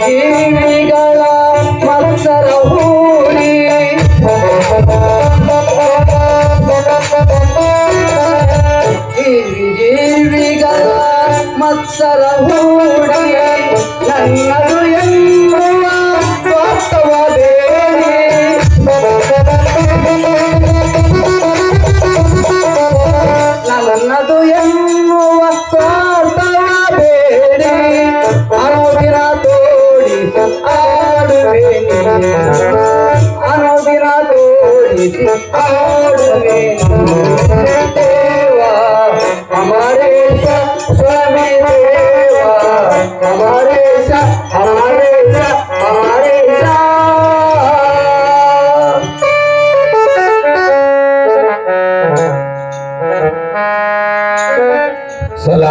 ಜೀವಿಗಳ ಮತ್ಸರ ಹೂಡಿ ಜೀವಿಗಳ ಮತ್ಸರ ಹೂಡಿ ನನ್ನದು ಎನ್ನುವ ಸ್ವಾರ್ಥವ ಬೇಡಿ ನನ್ನದು ಎನ್ನುವ ಸ್ವಾರ್ಥವ ಬೇಡಿ ಅನುದಿನ ತೋಡಿಸಿ ಆಡುವೆ ಅನುದಿನ ತೋಡಿಸಿ ಆಡುವೆ ದೇವಾ ಅಮರೇಶ ಸ್ವಾಮಿ ದೇವಾ ಅಮರೇಶ ಅಮರೇಶ ಅಮರೇಶ ಸಲ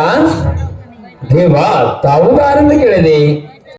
ದೇವ ತಾವು ಆರಂಭ ಕೇಳಿದೆ